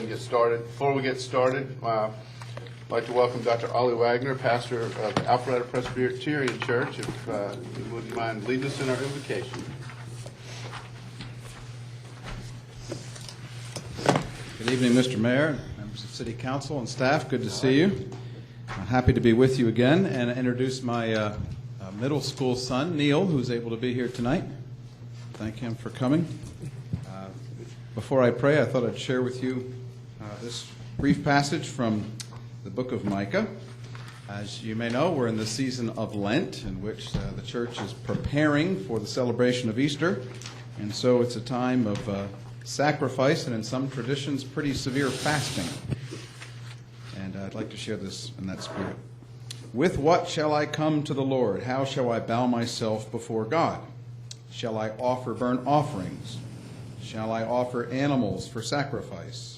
Get started. Before we get started, I'd like to welcome Dr. Ollie Wagner, pastor of Alpharetta Presbyterian Church, if you wouldn't mind leading us in our invocation. Good evening, Mr. Mayor, members of City Council and staff. Good to see you. I'm happy to be with you again and introduce my middle school son, Neil, who's able to be here tonight. Thank him for coming. Before I pray, I thought I'd share with you this brief passage from the book of Micah. As you may know, we're in the season of Lent, in which the church is preparing for the celebration of Easter, and so it's a time of sacrifice and, in some traditions, pretty severe fasting. And I'd like to share this in that spirit. With what shall I come to the Lord? How shall I bow myself before God? Shall I offer burnt offerings? Shall I offer animals for sacrifice?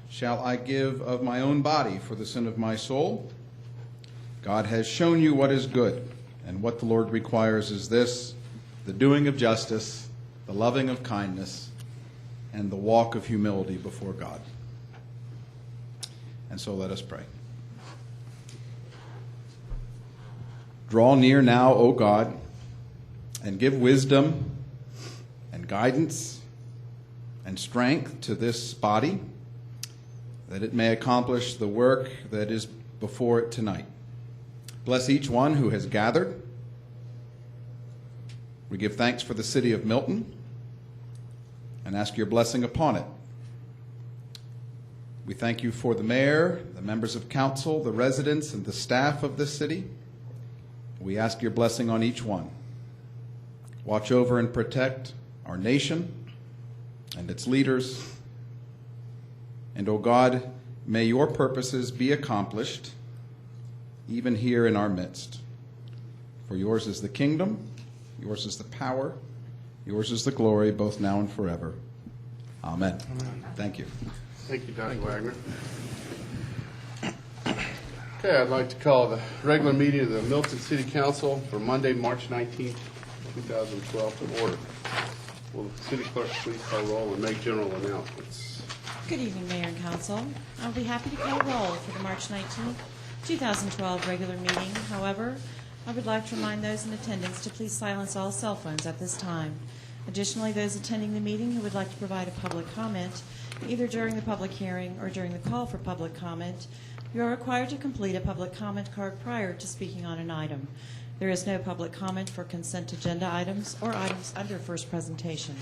Shall I give of my own body for the sin of my soul? God has shown you what is good, and what the Lord requires is this: the doing of justice, the loving of kindness, and the walk of humility before God. And so let us pray. Draw near now, O God, and give wisdom and guidance and strength to this body, that it may accomplish the work that is before it tonight. Bless each one who has gathered. We give thanks for the city of Milton and ask your blessing upon it. We thank you for the mayor, the members of council, the residents, and the staff of this city. We ask your blessing on each one. Watch over and protect our nation and its leaders. And, O God, may your purposes be accomplished, even here in our midst. For yours is the kingdom, yours is the power, yours is the glory, both now and forever. Amen. Amen. Thank you. Thank you, Dr. Wagner. Okay, I'd like to call the regular meeting of the Milton City Council for Monday, March 19th, 2012 to order. Will the city clerk please call roll and make general announcements? Good evening, Mayor and Council. I'll be happy to call roll for the March 19th, 2012 regular meeting. However, I would like to remind those in attendance to please silence all cell phones at this time. Additionally, those attending the meeting who would like to provide a public comment, either during the public hearing or during the call for public comment, you are required to complete a public comment card prior to speaking on an item. There is no public comment for consent agenda items or items under first presentation.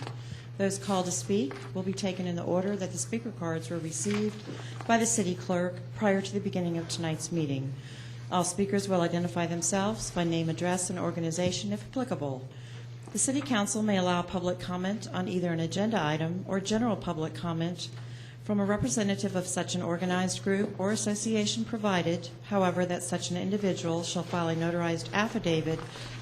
Those called to speak will be taken in the order that the speaker cards were received by the city clerk prior to the beginning of tonight's meeting. All speakers will identify themselves by name, address, and organization if applicable. The City Council may allow public comment on either an agenda item or general public comment from a representative of such an organized group or association, provided, however, that such an individual shall file a notarized affidavit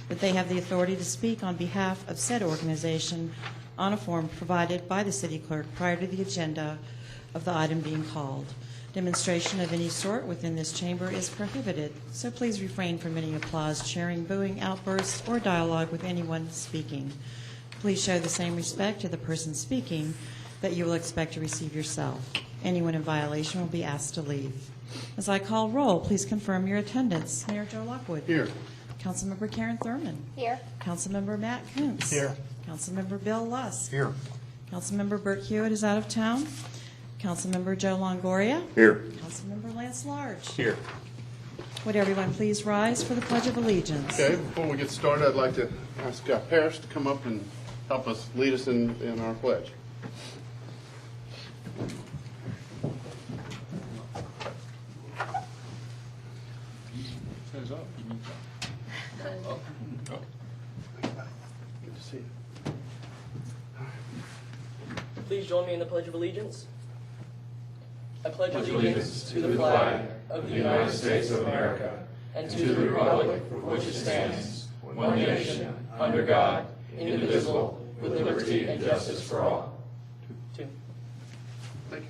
that they have the authority to speak on behalf of said organization on a form provided by the city clerk prior to the agenda of the item being called. Demonstration of any sort within this chamber is prohibited, so please refrain from any applause, cheering, booing, outbursts, or dialogue with anyone speaking. Please show the same respect to the person speaking that you will expect to receive yourself. Anyone in violation will be asked to leave. As I call roll, please confirm your attendance. Mayor Joe Lockwood. Here. Councilmember Karen Thurman. Here. Councilmember Matt Koontz. Here. Councilmember Bill Lusk. Here. Councilmember Bert Hewitt is out of town. Councilmember Joe Longoria. Here. Councilmember Lance Large. Here. Would everyone please rise for the Pledge of Allegiance? Okay, before we get started, I'd like to ask Paris to come up and help us lead us in our pledge. Good to see you. Please join me in the Pledge of Allegiance. I pledge allegiance to the flag of the United States of America and to the republic for which it stands, one nation, under God, indivisible, with liberty and justice for all. Two. Thank you.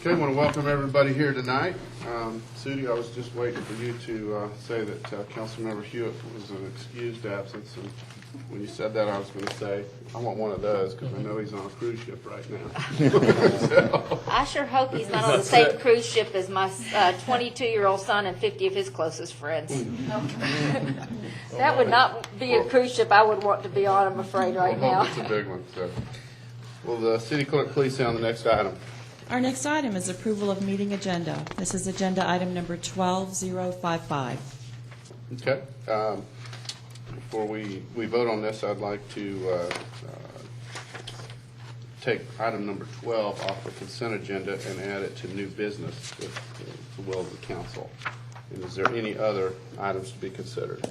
Okay, I want to welcome everybody here tonight. Sudi, I was just waiting for you to say that Councilmember Hewitt was an excused absence, and When you said that, I was going to say, I want one of those because I know he's on a cruise ship right now. So, I sure hope he's not on the same cruise ship as my 22-year-old son and 50 of his closest friends. That would not be a cruise ship I would want to be on, I'm afraid, right I now. hope it's a big one. So, will the city clerk please say on the next item? Our next item is approval of meeting agenda. This is agenda item number 12055. Okay. Before we vote on this, I'd like to take item number 12 off the consent agenda and add it to new business with the will of the council. And is there any other items to be considered?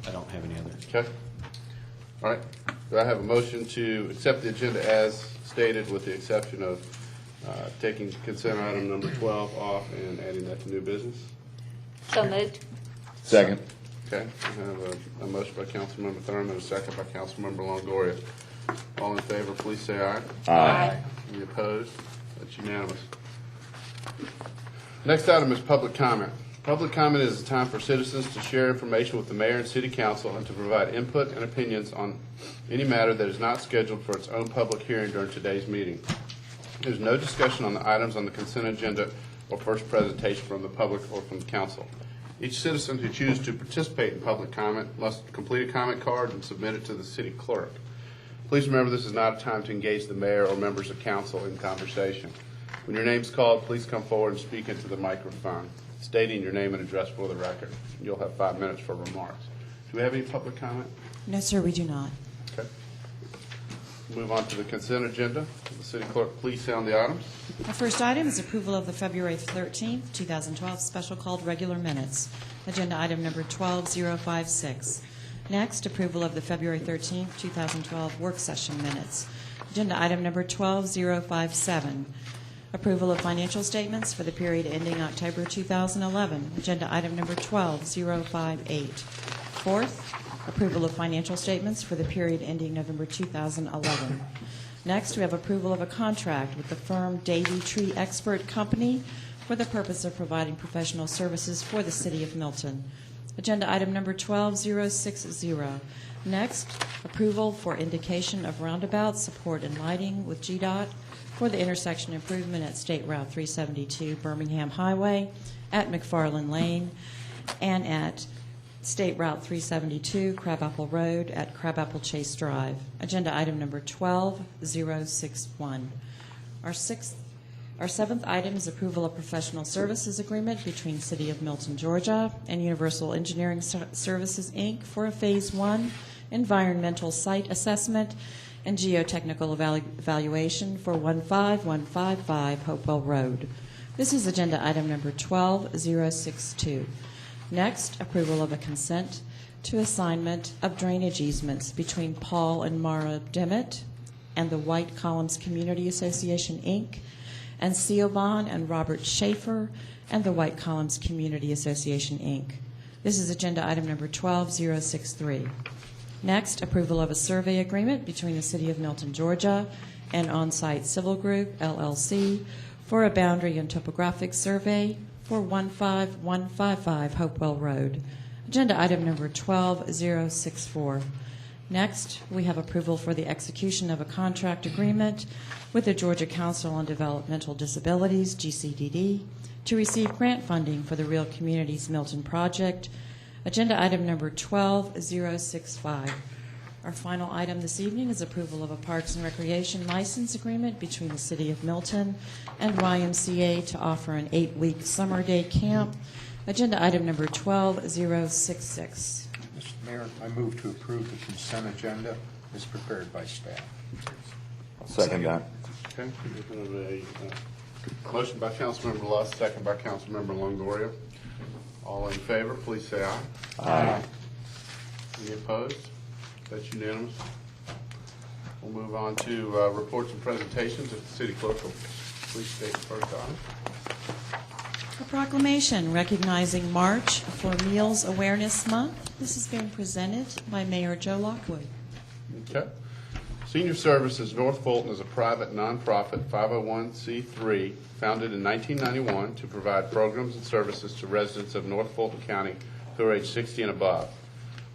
I don't have any other. Okay. All right. Do I have a motion to accept the agenda as stated with the exception of taking consent item number 12 off and adding that to new business? So moved. Second. Okay. I have a motion by Councilmember Thurman and a second by Councilmember Longoria. All in favor, please say aye. Aye. Any opposed? That's unanimous. Next item is public comment. Public comment is a time for citizens to share information with the mayor and city council and to provide input and opinions on any matter that is not scheduled for its own public hearing during today's meeting. There is no discussion on the items on the consent agenda or first presentation from the public or from the council. Each citizen who chooses to participate in public comment must complete a comment card and submit it to the city clerk. Please remember this is not a time to engage the mayor or members of council in conversation. When your name is called, please come forward and speak into the microphone, stating your name and address for the record. You'll have 5 minutes for remarks. Do we have any public comment? No, sir, we do not. Okay. Move on to the consent agenda. Will the city clerk please sound the items? Our first item is approval of the February 13th, 2012 special called regular minutes. Agenda item number 12056. Next, approval of the February 13th, 2012 work session minutes. Agenda item number 12057. Approval of financial statements for the period ending October 2011. Agenda item number 12058. Fourth, approval of financial statements for the period ending November 2011. Next, we have approval of a contract with the firm Davy Tree Expert Company for the purpose of providing professional services for the city of Milton. Agenda item number 12060. Next, approval for indication of roundabout support and lighting with GDOT for the intersection improvement at State Route 372 Birmingham Highway, at McFarland Lane, and at State Route 372 Crabapple Road at Crabapple Chase Drive. Agenda item number 12061. Our seventh item is approval of professional services agreement between City of Milton, Georgia, and Universal Engineering Services, Inc. for a Phase 1 environmental site assessment and geotechnical evaluation for 15155 Hopewell Road. This is agenda item number 12062. Next, approval of a consent to assignment of drainage easements between Paul and Mara Dimmitt and the White Columns Community Association, Inc., and Siobhan and Robert Schaefer and the White Columns Community Association, Inc. This is agenda item number 12063. Next, approval of a survey agreement between the City of Milton, Georgia, and On-Site Civil Group, LLC, for a boundary and topographic survey for 15155 Hopewell Road. Agenda item number 12064. Next, we have approval for the execution of a contract agreement with the Georgia Council on Developmental Disabilities, GCDD, to receive grant funding for the Real Communities Milton project. Agenda item number 12065. Our final item this evening is approval of a Parks and Recreation license agreement between the City of Milton and YMCA to offer an 8-week summer day camp. Agenda item number 12066. Mr. Mayor, I move to approve the consent agenda as prepared by staff. Second that. Okay. We have a motion by Councilmember Luss, second by Councilmember Longoria. All in favor, please say aye. Aye. Any opposed? That's unanimous. We'll move on to reports and presentations. If the city clerk will please state the first item. A proclamation recognizing March for Meals Awareness Month. This is being presented by Mayor Joe Lockwood. Okay. Senior Services North Fulton is a private nonprofit 501c3 founded in 1991 to provide programs and services to residents of North Fulton County who are age 60 and above.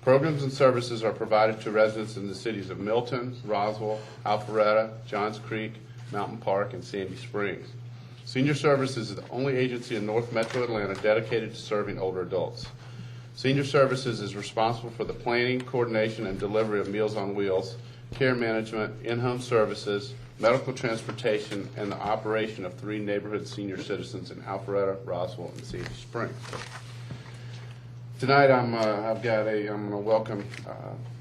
Programs and services are provided to residents in the cities of Milton, Roswell, Alpharetta, Johns Creek, Mountain Park, and Sandy Springs. Senior Services is the only agency in North Metro Atlanta dedicated to serving older adults. Senior Services is responsible for the planning, coordination, and delivery of Meals on Wheels, care management, in-home services, medical transportation, and the operation of 3 neighborhood senior citizens in Alpharetta, Roswell, and Sandy Springs. Tonight, I'm going to welcome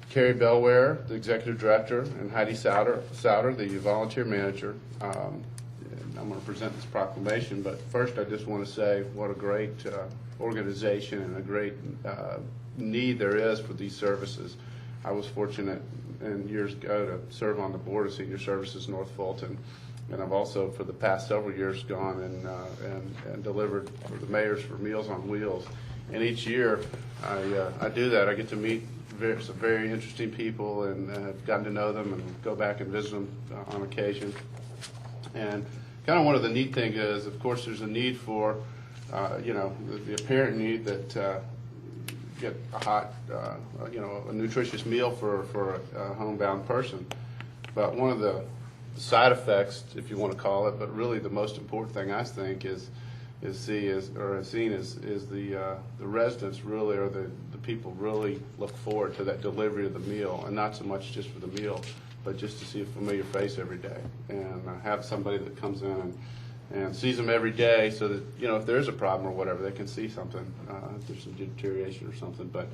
Carrie Bellware, the executive director, and Heidi Souter, the volunteer manager. And I'm going to present this proclamation, but first, I just want to say what a great organization and a great need there is for these services. I was fortunate years ago to serve on the board of Senior Services North Fulton, and I've also for the past several years gone and delivered for the mayors for Meals on Wheels. And each year I do that. I get to meet some very interesting people and have gotten to know them and go back and visit them on occasion. And kind of one of the neat things is, of course, there's a need for, the apparent need that get a hot, a nutritious meal for a homebound person. But one of the side effects, if you want to call it, but really the most important thing I think is the residents really, or the people really look forward to that delivery of the meal, and not so much just for the meal, but just to see a familiar face every day and have somebody that comes in and sees them every day, so that if there's a problem or whatever, they can see something, if there's some deterioration or something. But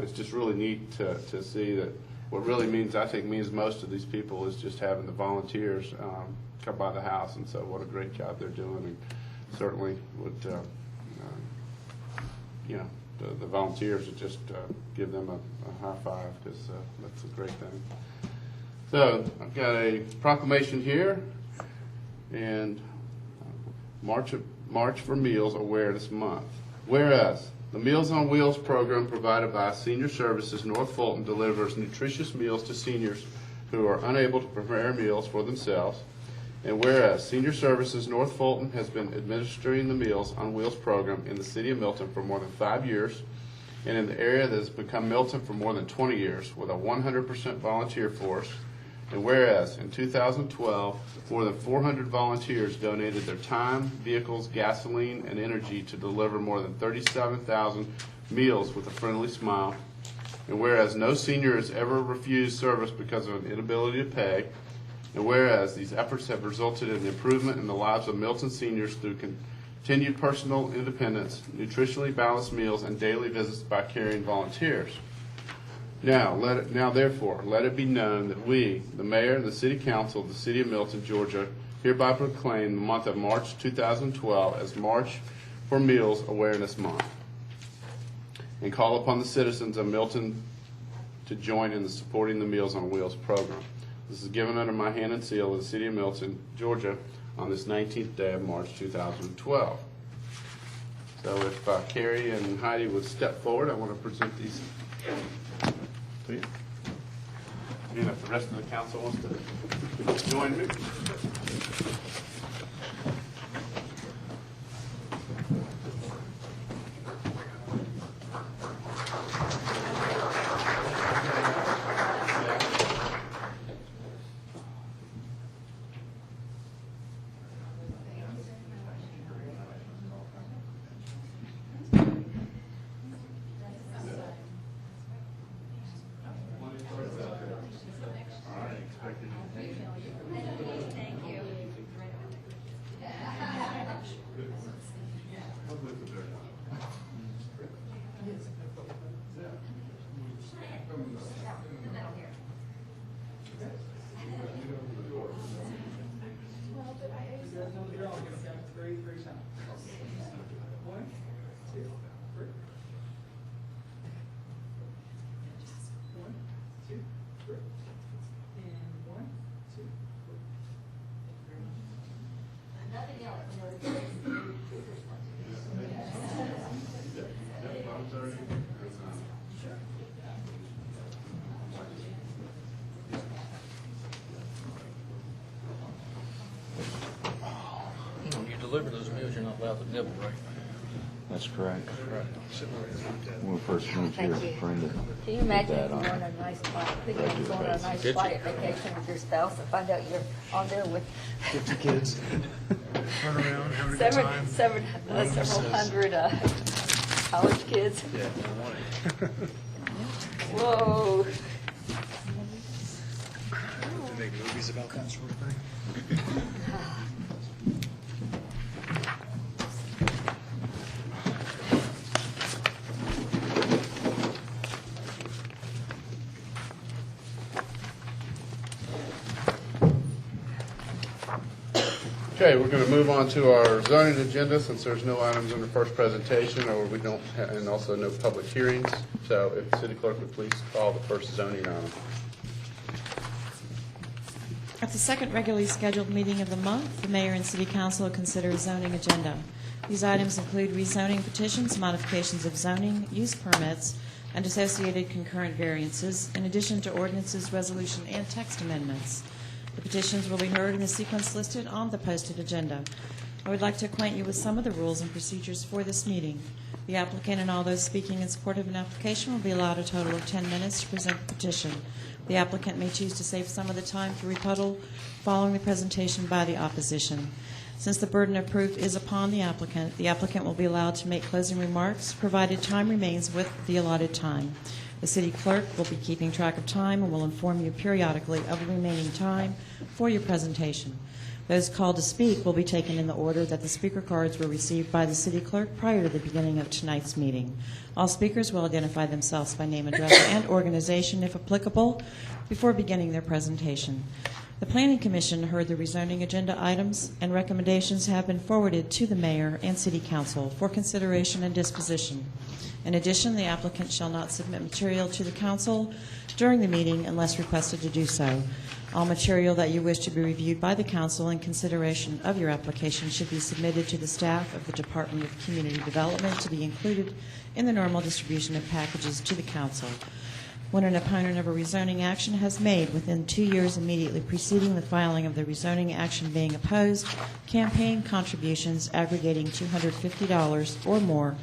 it's just really neat to see that. What really means most of these people is just having the volunteers come by the house, and so what a great job they're doing. And certainly would, the volunteers would just give them a high five, because that's a great thing. So I've got a proclamation here, and March for Meals Awareness Month. Whereas the Meals on Wheels program provided by Senior Services North Fulton delivers nutritious meals to seniors who are unable to prepare meals for themselves. And whereas Senior Services North Fulton has been administering the Meals on Wheels program in the city of Milton for more than 5 years, and in the area that has become Milton for more than 20 years with a 100% volunteer force. And whereas in 2012, more than 400 volunteers donated their time, vehicles, gasoline, and energy to deliver more than 37,000 meals with a friendly smile. And whereas no senior has ever refused service because of an inability to pay. And whereas these efforts have resulted in improvement in the lives of Milton seniors through continued personal independence, nutritionally balanced meals, and daily visits by caring volunteers. Now, therefore, let it be known that we, the mayor and the city council of the city of Milton, Georgia, hereby proclaim the month of March 2012 as March for Meals Awareness Month, and call upon the citizens of Milton to join in supporting the Meals on Wheels program. This is given under my hand and seal of the city of Milton, Georgia, on this 19th day of March 2012. So if Carrie and Heidi would step forward, I want to present these to you. And if the rest of the council wants to join me. When you deliver those meals, you're not allowed to nibble, right? That's correct. When we first moved here, Thank you. Brenda. Can you imagine did if that you're on on a nice flight, thinking of going on a nice flight vacation with your spouse and find out you're on there with 50 kids. Run around, having a good time. several hundred college kids? Yeah, no money. Whoa. To make movies about that sort of thing. Okay, we're going to move on to our zoning agenda since there's no items in the first presentation, or we don't, and also no public hearings. So if the city clerk would please call the first zoning item. At the second regularly scheduled meeting of the month, the mayor and city council will consider a zoning agenda. These items include rezoning petitions, modifications of zoning, use permits, and associated concurrent variances, in addition to ordinances, resolution, and text amendments. The petitions will be heard in the sequence listed on the posted agenda. I would like to acquaint you with some of the rules and procedures for this meeting. The applicant and all those speaking in support of an application will be allowed a total of 10 minutes to present the petition. The applicant may choose to save some of the time for rebuttal following the presentation by the opposition. Since the burden of proof is upon the applicant will be allowed to make closing remarks, provided time remains with the allotted time. The city clerk will be keeping track of time and will inform you periodically of the remaining time for your presentation. Those called to speak will be taken in the order that the speaker cards were received by the city clerk prior to the beginning of tonight's meeting. All speakers will identify themselves by name, address, and organization, if applicable, before beginning their presentation. The Planning Commission heard the rezoning agenda items, and recommendations have been forwarded to the mayor and city council for consideration and disposition. In addition, the applicant shall not submit material to the council during the meeting unless requested to do so. All material that you wish to be reviewed by the council in consideration of your application should be submitted to the staff of the Department of Community Development to be included in the normal distribution of packages to the council. When an opponent of a rezoning action has made within 2 years immediately preceding the filing of the rezoning action being opposed, campaign contributions aggregating $250 or more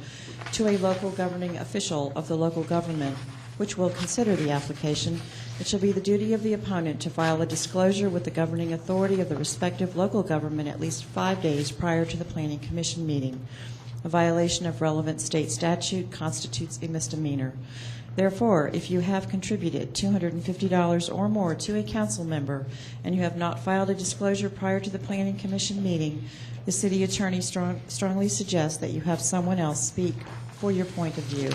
to a local governing official of the local government which will consider the application, it shall be the duty of the opponent to file a disclosure with the governing authority of the respective local government at least 5 days prior to the Planning Commission meeting. A violation of relevant state statute constitutes a misdemeanor. Therefore, if you have contributed $250 or more to a council member and you have not filed a disclosure prior to the Planning Commission meeting, the city attorney strongly suggests that you have someone else speak for your point of view.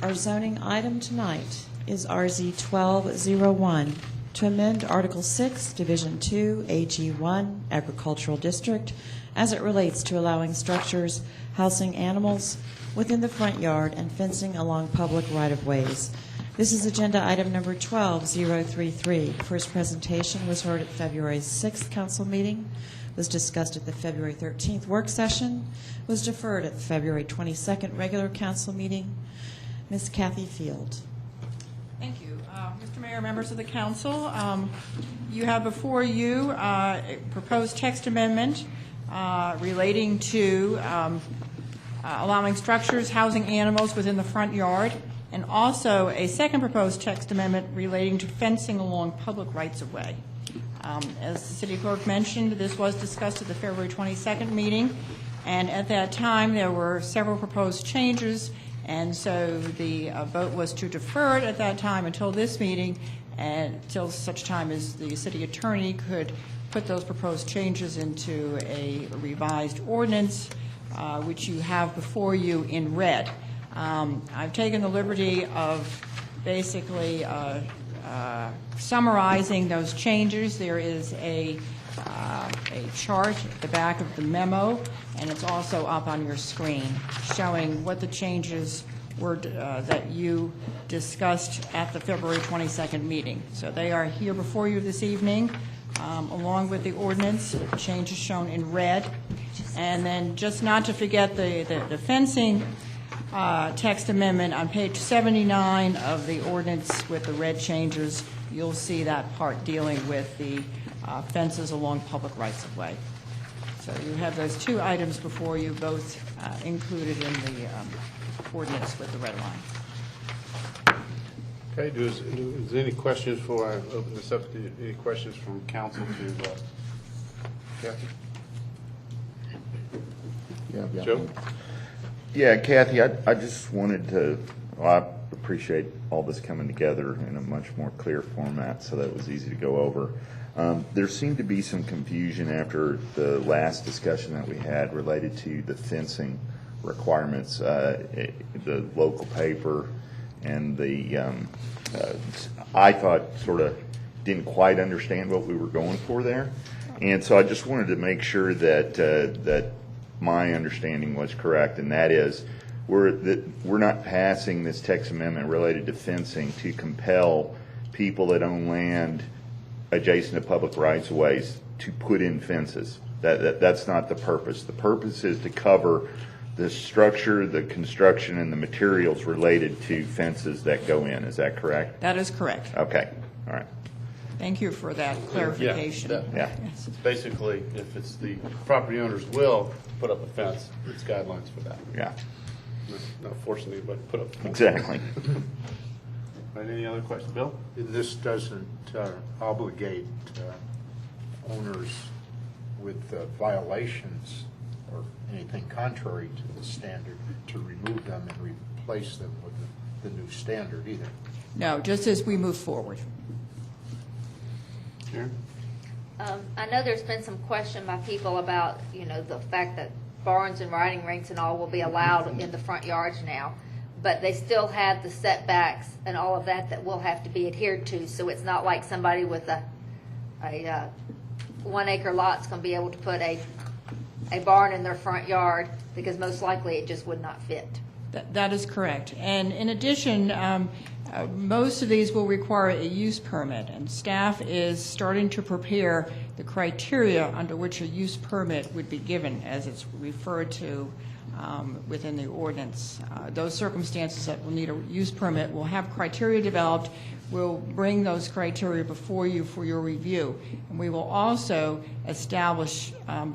Our zoning item tonight is RZ 1201 to amend Article 6, Division 2, AG 1, Agricultural District, as it relates to allowing structures housing animals within the front yard and fencing along public right-of-ways. This is agenda item number 12033. First presentation was heard at February 6th council meeting, was discussed at the February 13th work session, was deferred at the February 22nd regular council meeting. Ms. Kathy Field. Thank you. Mr. Mayor, members of the council, you have before you a proposed text amendment relating to allowing structures housing animals within the front yard, and also a second proposed text amendment relating to fencing along public rights-of-way. As the city clerk mentioned, this was discussed at the February 22nd meeting, and at that time there were several proposed changes, and so the vote was to defer it at that time until this meeting, and until such time as the city attorney could put those proposed changes into a revised ordinance, which you have before you in red. I've taken the liberty of basically summarizing those changes. There is a chart at the back of the memo, and it's also up on your screen showing what the changes were that you discussed at the February 22nd meeting. So they are here before you this evening, along with the ordinance. The changes shown in red. And then just not to forget the fencing text amendment on page 79 of the ordinance with the red changes. You'll see that part dealing with the fences along public rights-of-way. So you have those two items before you, both included in the ordinance with the red line. Okay, is there any questions before I open this up? Any questions from council to Kathy? Yeah. Joe? Yeah, Kathy, I just wanted to, I appreciate all this coming together in a much more clear format, so that was easy to go over. There seemed to be some confusion after the last discussion that we had related to the fencing requirements, the local paper, and the, I thought sort of didn't quite understand what we were going for there. And so I just wanted to make sure that my understanding was correct, and that is we're not passing this text amendment related to fencing to compel people that own land adjacent to public rights of ways to put in fences. That's not the purpose. The purpose is to cover the structure, the construction, and the materials related to fences that go in. Is that correct? That is correct. Okay. All right. Thank you for that clarification. Yeah. Yes. Basically, if it's the property owner's will to put up a fence, it's guidelines for that. Yeah. Not forcing anybody to put up a fence. Exactly. Right, any other questions? Bill? This doesn't obligate owners with violations or anything contrary to the standard to remove them and replace them with the new standard either. No, just as we move forward. Karen? I know there's been some question by people about, the fact that barns and riding rinks and all will be allowed in the front yards now, but they still have the setbacks and all of that will have to be adhered to. So it's not like somebody with a 1 acre lot's going to be able to put a barn in their front yard, because most likely it just would not fit. That is correct. And in addition, most of these will require a use permit, and staff is starting to prepare the criteria under which a use permit would be given, as it's referred to within the ordinance. Those circumstances that will need a use permit will have criteria developed. We'll bring those criteria before you for your review. And we will also establish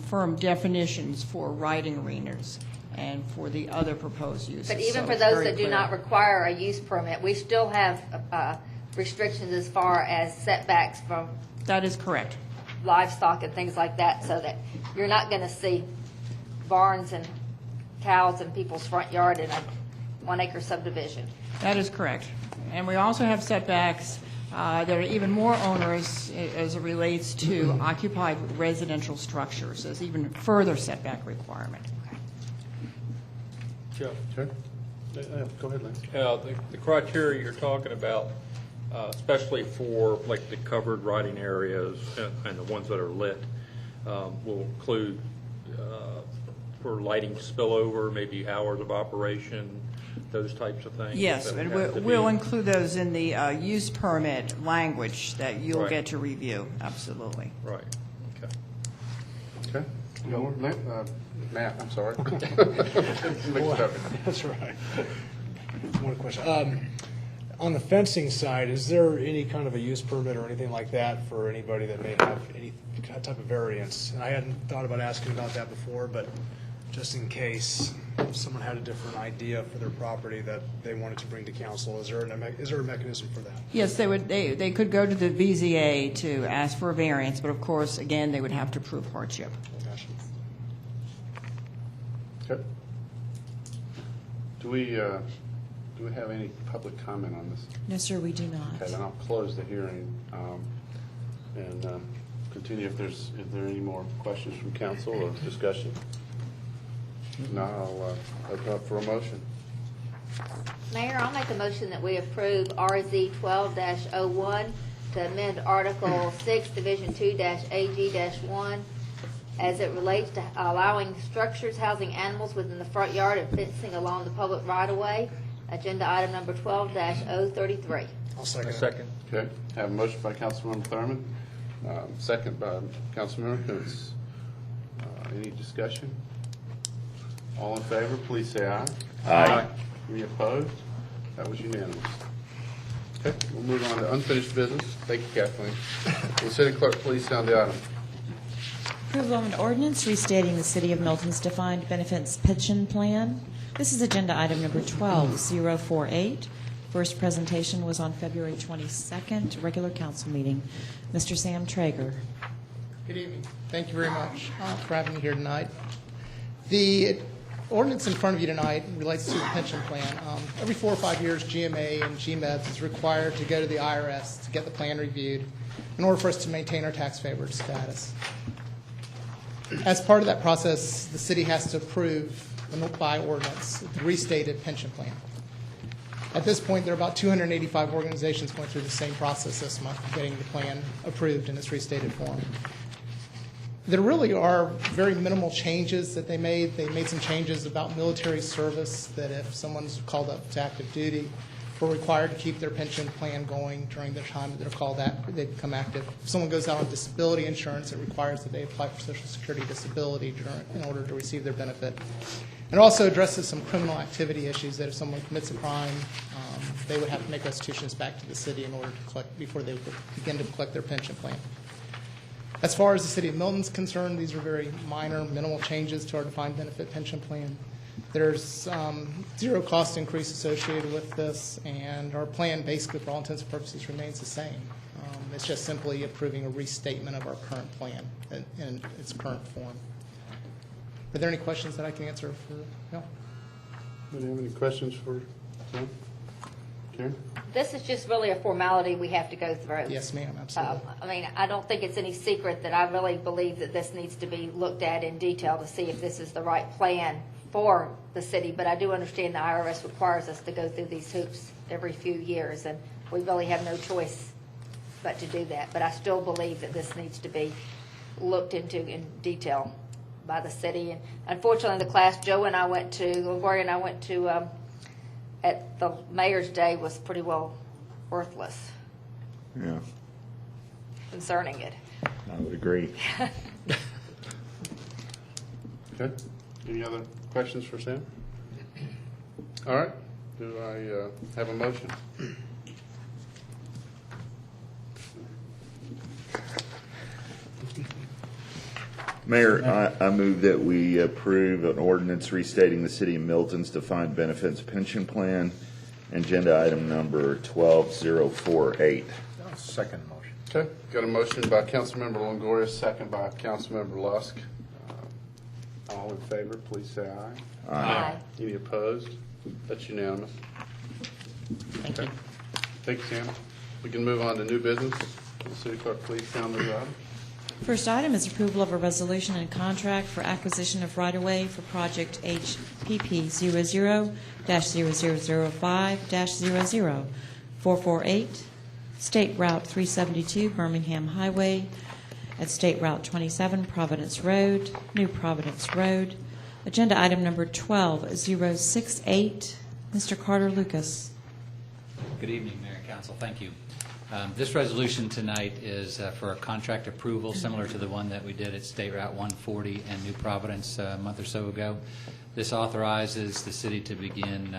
firm definitions for riding arenas and for the other proposed uses. But even So for it's those very that do clear. not require a use permit, we still have restrictions as far as setbacks from That is correct. livestock and things like that, so that you're not going to see barns and cows in people's front yard in a 1 acre subdivision. That is correct. And we also have setbacks that are even more onerous as it relates to occupied residential structures. There's even further setback requirement. Joe? Sure. Go ahead, Lance. The criteria you're talking about, especially for like the covered riding areas and the ones that are lit, will include for lighting spillover, maybe hours of operation, those types of things. Yes, that and have to we'll be- include those in the use permit language that you'll Right. get to review, absolutely. Right, okay. Okay. You know, Matt, I'm sorry. Mixed up. That's right. One question. On the fencing side, is there any kind of a use permit or anything like that for anybody that may have any type of variance? And I hadn't thought about asking about that before, but just in case someone had a different idea for their property that they wanted to bring to council, is there a mechanism for that? Yes, they could go to the BZA to ask for a variance, but of course, again, they would have to prove hardship. Gotcha. Okay. Do we have any public comment on this? No, sir, we do Okay, not. then I'll close the hearing and continue if there are any more questions from council or discussion. No, I'll open up for a motion. Mayor, I'll make a motion that we approve RZ 12-01 to amend Article 6, Division 2-AG-1 as it relates to allowing structures housing animals within the front yard and fencing along the public right-of-way. Agenda item number 12-033. I'll second it. Second. Okay, have a motion by Councilmember Thurman, second by Councilmember Coons. Any discussion? All in favor, please say aye. Aye. Any opposed? That was unanimous. Okay, we'll move on to unfinished business. Thank you, Kathleen. Will the city clerk please sound the item? Approval of an ordinance restating the City of Milton's defined benefits pension plan. This is agenda item number 12048. First presentation was on February 22nd, regular council meeting. Mr. Sam Traeger. Good evening. Thank you very much for having me here tonight. The ordinance in front of you tonight relates to the pension plan. Every 4 or 5 years, GMA and GMEDS is required to go to the IRS to get the plan reviewed in order for us to maintain our tax favored status. As part of that process, the city has to approve by ordinance the restated pension plan. At this point, there are about 285 organizations going through the same process this month, getting the plan approved in its restated form. There really are very minimal changes that they made. They made some changes about military service, that if someone's called up to active duty, we're required to keep their pension plan going during the time that they're called that they become active. If someone goes out on disability insurance, it requires that they apply for Social Security disability in order to receive their benefit. It also addresses some criminal activity issues, that if someone commits a crime, they would have to make restitutions back to the city in order to collect, before they would begin to collect their pension plan. As far as the City of Milton's concerned, these are very minor, minimal changes to our defined benefit pension plan. There's zero cost increase associated with this, and our plan basically, for all intents and purposes, remains the same. It's just simply approving a restatement of our current plan in its current form. Are there any questions that I can answer for Bill? Do you have any questions for Sam? Karen? This is just really a formality we have to go through. Yes, ma'am, absolutely. I mean, I don't think it's any secret that I really believe that this needs to be looked at in detail to see if this is the right plan for the city, but I do understand the IRS requires us to go through these hoops every few years, and we really have no choice but to do that. But I still believe that this needs to be looked into in detail by the city. And unfortunately, the class Joe and I went to, LaGuardia and I went to at the Mayor's Day was pretty well worthless Yeah, concerning it. I would agree. Okay. Any other questions for Sam? All right. Do I have a motion? Mayor, I move that we approve an ordinance restating the City of Milton's defined benefits pension plan, agenda item number 12048. Second motion. Okay. Got a motion by Councilmember Longoria, second by Councilmember Lusk. All in favor, please say aye. Aye. Any opposed? That's unanimous. Thank you. Thank you, Sam. We can move on to new business. Will the city clerk please sound the item? First item is approval of a resolution and contract for acquisition of right-of-way for project HPP 00-0005-00 448 State Route 372 Birmingham Highway at State Route 27 Providence Road, New Providence Road. Agenda item number 12068. Mr. Carter Lucas. Good evening, Mayor and Council. Thank you. This resolution tonight is for a contract approval similar to the one that we did at State Route 140 and New Providence a month or so ago. This authorizes the city to begin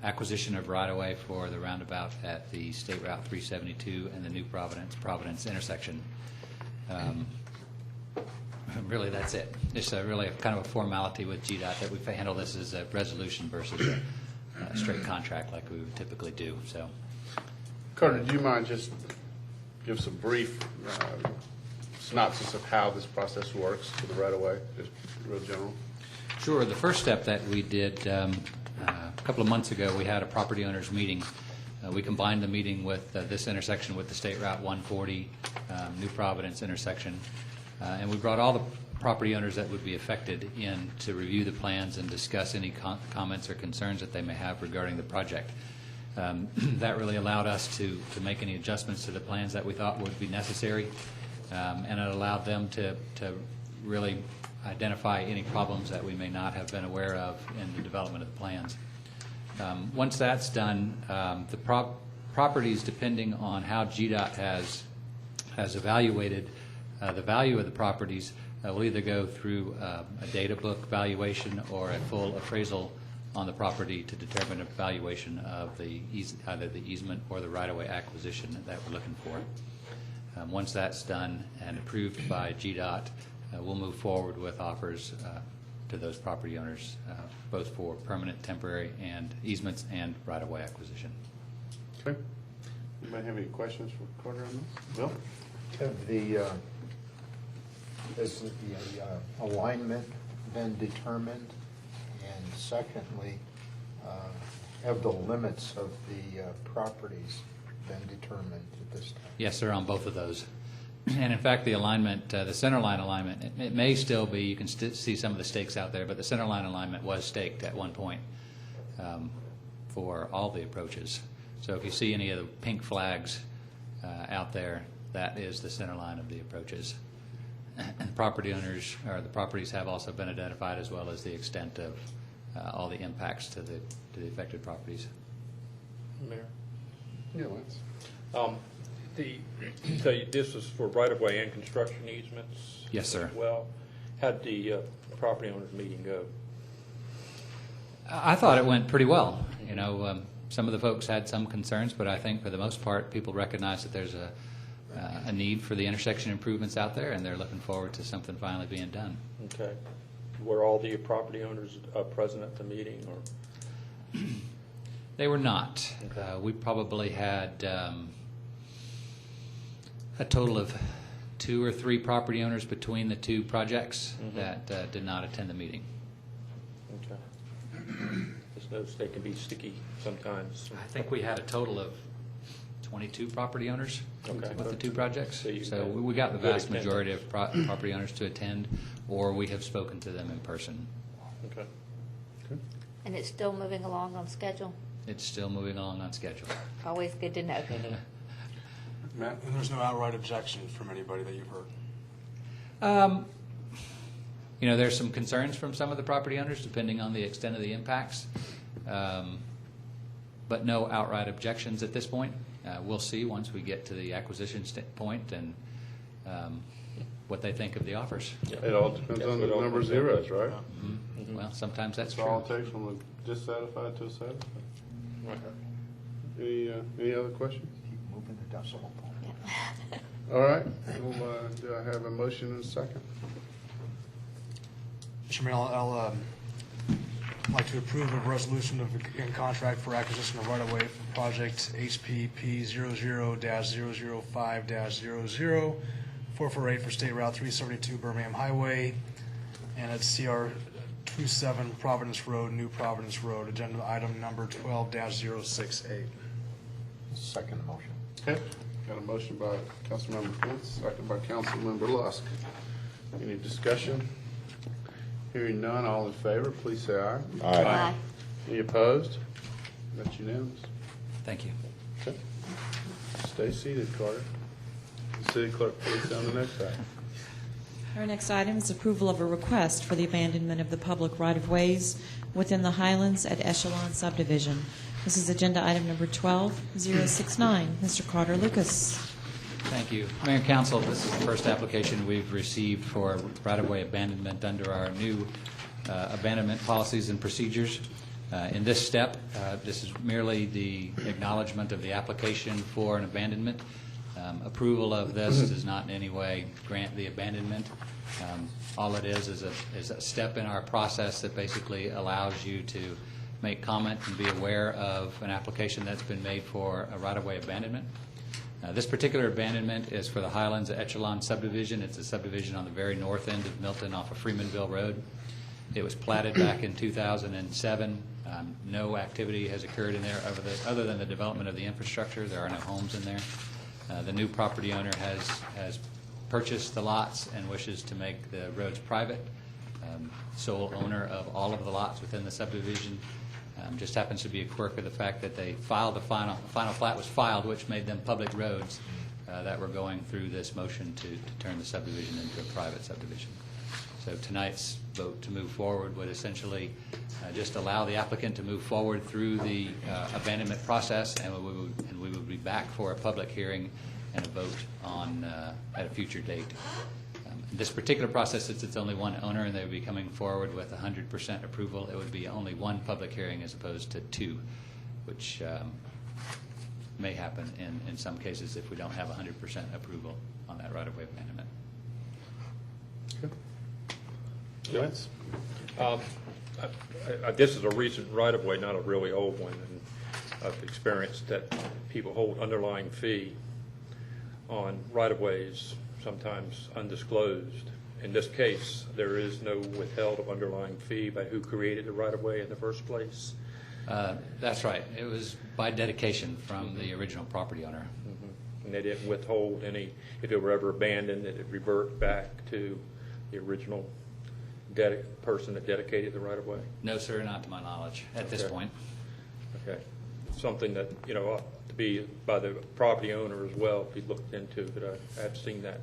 acquisition of right-of-way for the roundabout at the State Route 372 and the New Providence intersection. Really, that's it. It's really a kind of a formality with GDOT that we handle this as a resolution versus a straight contract like we would typically do. So. Carter, do you mind just give some brief synopsis of how this process works for the right-of-way, just real general? Sure. The first step that we did a couple of months ago, we had a property owners meeting. We combined the meeting with this intersection with the State Route 140 New Providence intersection, and we brought all the property owners that would be affected in to review the plans and discuss any comments or concerns that they may have regarding the project. That really allowed us to make any adjustments to the plans that we thought would be necessary, and it allowed them to really identify any problems that we may not have been aware of in the development of the plans. Once that's done, the properties, depending on how GDOT has evaluated the value of the properties, will either go through a data book valuation or a full appraisal on the property to determine a valuation of either the easement or the right-of-way acquisition that we're looking for. Once that's done and approved by GDOT, we'll move forward with offers to those property owners, both for permanent, temporary, and easements and right-of-way acquisition. Okay. Anybody have any questions for Carter on this? Bill? Has the alignment been determined? And secondly, have the limits of the properties been determined at this time? Yes, sir, on both of those. And in fact, the alignment, the center line alignment, it may still be, you can see some of the stakes out there, but the center line alignment was staked at one point for all the approaches. So if you see any of the pink flags out there, that is the center line of the approaches. And property owners, or the properties have also been identified, as well as the extent of all the impacts to the affected properties. Mayor. Yeah, Lance. So this was for right-of-way and construction easements? Yes, sir. As well. How'd the property owners meeting go? I thought it went pretty well. You know, some of the folks had some concerns, but I think for the most part, people recognize that there's a need for the intersection improvements out there, and they're looking forward to something finally being done. Okay. Were all the property owners present at the meeting, or? They were not. Okay. We probably had a total of 2 or 3 property owners between the two projects that did not attend the meeting. Okay. Just notice they can be sticky sometimes. I think we had a total of 22 property owners Okay. with the two projects. So you So had we got the good vast attendance. majority of property owners to attend, or we have spoken to them in person. Okay. And it's still moving along on schedule? It's still moving along on schedule. Always good to know. Matt? And there's no outright objection from anybody that you've heard? You know, there's some concerns from some of the property owners, depending on the extent of the impacts, but no outright objections at this point. We'll see once we get to the acquisition point and what they think of the offers. It all depends on the number of zeros, right? Well, sometimes that's That's all true. it takes from a dissatisfied to a satisfied. Any other questions? Keep moving the decimal point. All right. Well, do I have a motion and a second? Mr. Mayor, I'll like to approve a resolution of a contract for acquisition of right-of-way for project HPP 00-005-00 448 for State Route 372 Birmingham Highway, and at CR 27 Providence Road, New Providence Road, agenda item number 12-068. Second motion. Okay. Got a motion by Councilmember Pence, second by Councilmember Lusk. Any discussion? Hearing none, all in favor, please say aye. Aye. Any opposed? That's unanimous. Thank you. Okay. Stay seated, Carter. The city clerk, please, on the next item. Our next item is approval of a request for the abandonment of the public right-of-ways within the Highlands at Echelon subdivision. This is agenda item number 12069. Mr. Carter Lucas. Thank you. Mayor and Council, this is the first application we've received for right-of-way abandonment under our new abandonment policies and procedures. In this step, this is merely the acknowledgement of the application for an abandonment. Approval of this does not in any way grant the abandonment. All it is a step in our process that basically allows you to make comment and be aware of an application that's been made for a right-of-way abandonment. This particular abandonment is for the Highlands Echelon subdivision. It's a subdivision on the very north end of Milton off of Freemanville Road. It was platted back in 2007. No activity has occurred in there other than the development of the infrastructure. There are no homes in there. The new property owner has purchased the lots and wishes to make the roads private. Sole owner of all of the lots within the subdivision. Just happens to be a quirk of the fact that they filed the final plat was filed, which made them public roads that were going through this motion to turn the subdivision into a private subdivision. So tonight's vote to move forward would essentially just allow the applicant to move forward through the abandonment process, and we would be back for a public hearing and a vote on at a future date. This particular process, since it's only one owner and they would be coming forward with 100% approval, it would be only one public hearing as opposed to two, which may happen in some cases if we don't have 100% approval on that right-of-way abandonment. Lance? This is a recent right-of-way, not a really old one, and I've experienced that people hold underlying fee on right-of-ways, sometimes undisclosed. In this case, there is no withheld of underlying fee by who created the right-of-way in the first place. That's right. It was by dedication from the original property owner. And they didn't withhold any, if it were ever abandoned, it would revert back to the original person that dedicated the right-of-way? No, sir, not to my knowledge at this Okay. point. Okay. Something that, ought to be by the property owner as well, be looked into, but I've seen that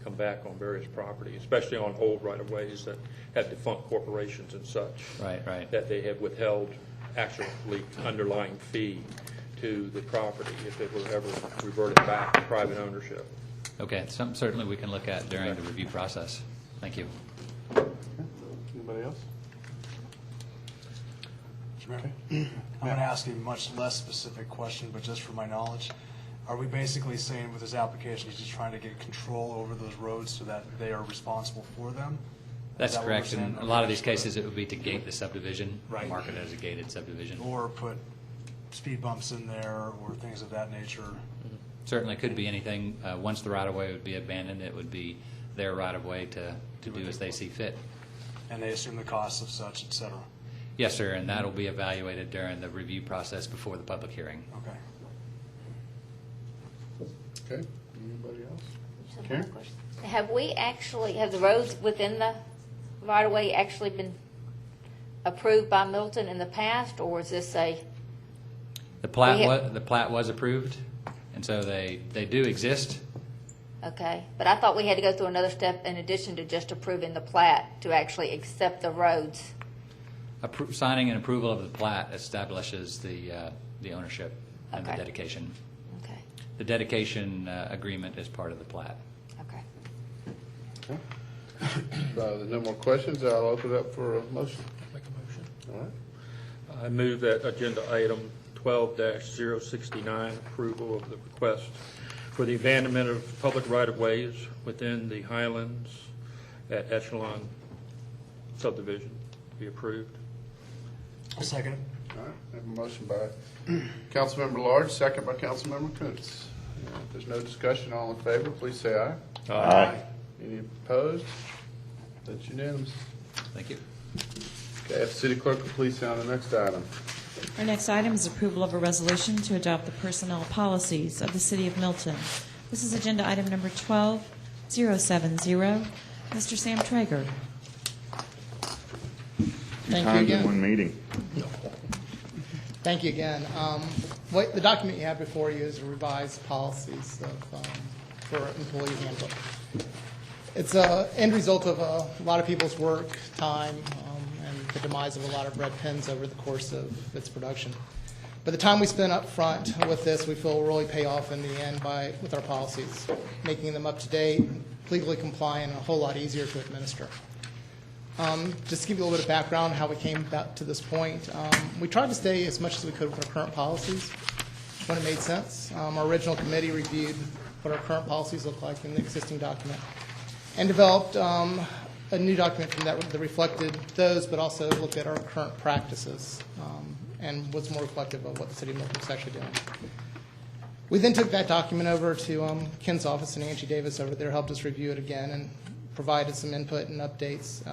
come back on various properties, especially on old right-of-ways that have defunct corporations and such. Right, right. That they have withheld actually underlying fee to the property if it were ever reverted back to private ownership. Okay, something certainly we can look at during the review process. Thank you. Anybody else? Mr. Murphy? I'm going to ask you a much less specific question, but just for my knowledge. Are we basically saying with this application, he's just trying to get control over those roads so that they are responsible for them? That's Is that what correct. we're In saying? a lot of these cases, it would be to gate the subdivision, Right. mark it as a gated subdivision. Or put speed bumps in there or things of that nature? Certainly could be anything. Once the right-of-way would be abandoned, it would be their right-of-way to do as they see fit. And they assume the costs of such, et cetera? Yes, sir, and that'll be evaluated during the review process before the public hearing. Okay. Okay, anybody else? Just one Karen? more question. Have the roads within the right-of-way actually been approved by Milton in the past, or is this a, The plat We have- the plat was approved, and so they do exist. okay? But I thought we had to go through another step in addition to just approving the plat to actually accept the roads. Signing and approval of the plat establishes the ownership and the Okay. dedication. Okay, The dedication agreement is part of the plat. okay. Okay. There's no more questions. I'll open it up for a motion. Make a motion. All right. I move that agenda item 12-069, approval of the request for the abandonment of public right-of-ways within the Highlands at Echelon subdivision be approved. I'll second it. All right, I have a motion by Councilmember Large, second by Councilmember Kuntz. If there's no discussion, all in favor, please say aye. Aye. Any opposed? That's unanimous. Thank you. Okay, if the city clerk will please sound the next item. Our next item is approval of a resolution to adopt the personnel policies of the City of Milton. This is agenda item number 12070. Mr. Sam Traeger. Thank you Times in again. one meeting. Thank you again. The document you have before you is revised policies for employee handbook. It's an end result of a lot of people's work, time, and the demise of a lot of red pens over the course of its production. But the time we spend up front with this, we feel will really pay off in the end with our policies, making them up to date, legally compliant, and a whole lot easier to administer. Just to give you a little bit of background on how we came about to this point, we tried to stay as much as we could with our current policies when it made sense. Our original committee reviewed what our current policies look like in the existing document and developed a new document from that reflected those, but also looked at our current practices and was more reflective of what the City of Milton was actually doing. We then took that document over to Ken's office, and Angie Davis over there helped us review it again and provided some input and updates,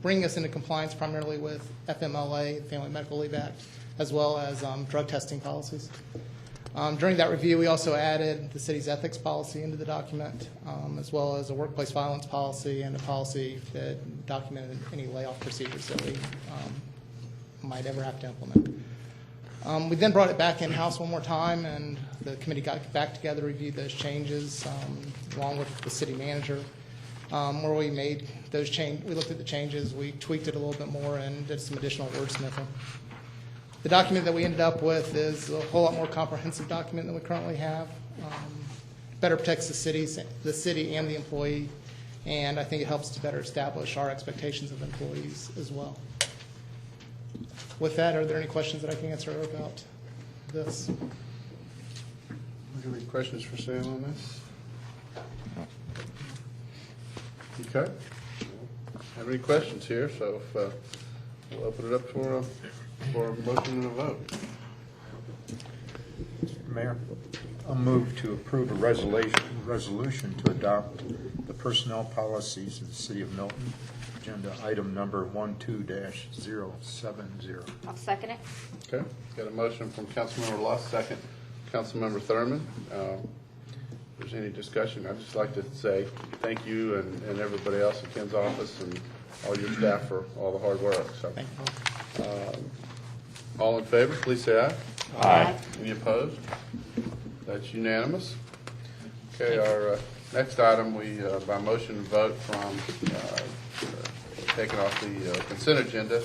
bringing us into compliance primarily with FMLA, Family Medical Leave Act, as well as drug testing policies. During that review, we also added the city's ethics policy into the document, as well as a workplace violence policy and a policy that documented any layoff procedures that we might ever have to implement. We then brought it back in-house one more time, and the committee got back together, reviewed those changes, along with the city manager, where we made those changes. We looked at the changes, we tweaked it a little bit more, and did some additional wordsmithing. The document that we ended up with is a whole lot more comprehensive document than we currently have. Better protects the city and the employee, and I think it helps to better establish our expectations of employees as well. With that, are there any questions that I can answer about this? Do you have any questions for Sam on this? Okay. have any questions here, so if, we'll open it up for a motion and a vote. Mayor, I'll move to approve a resolution to adopt the personnel policies of the City of Milton, agenda item number 12-070. I'll second it. Okay, got a motion from Councilmember Luss, second Councilmember Thurman. If there's any discussion, I'd just like to say thank you and everybody else at Ken's office and all your staff for all the hard work. So, all in favor, please say aye. Aye. Any opposed? That's unanimous. Okay, our next item, we, by motion and vote from taking off the consent agenda,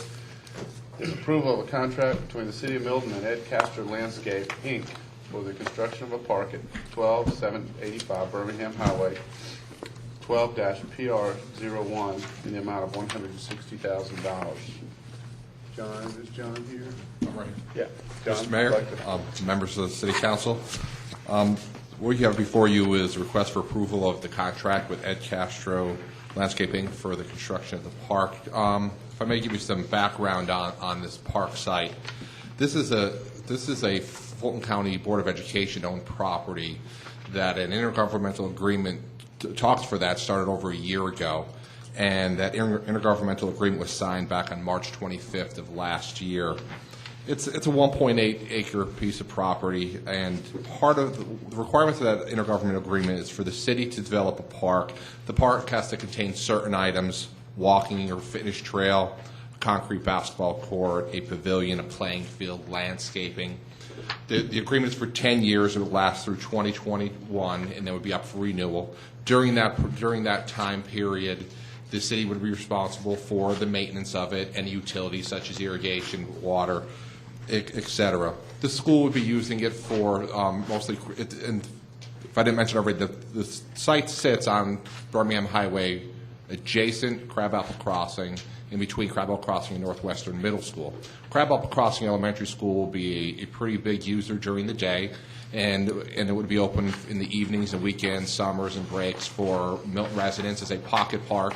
is approval of a contract between the City of Milton and Ed Castro Landscape, Inc. for the construction of a park at 12785 Birmingham Highway, 12-PR01, in the amount of $160,000. John, is John here? I'm ready. Yeah. John, Mr. Mayor, like to- members of the City Council, what you have before you is a request for approval of the contract with Ed Castro Landscaping for the construction of the park. If I may give you some background on this park site, this is a Fulton County Board of Education owned property that an intergovernmental agreement talks for that started over a year ago, and that intergovernmental agreement was signed back on March 25th of last year. It's a 1.8 acre piece of property, and part of the requirements of that intergovernmental agreement is for the city to develop a park. The park has to contain certain items: walking or fitness trail, a concrete basketball court, a pavilion, a playing field, landscaping. The agreement is for 10 years. It will last through 2021, and then would be up for renewal. During that time period, the city would be responsible for the maintenance of it and utilities such as irrigation, water, et cetera. The school would be using it for mostly, and if I didn't mention already, the site sits on Birmingham Highway adjacent Crabapple Crossing, in between Crabapple Crossing and Northwestern Middle School. Crabapple Crossing Elementary School will be a pretty big user during the day, and it would be open in the evenings and weekends, summers, and breaks for Milton residents as a pocket park.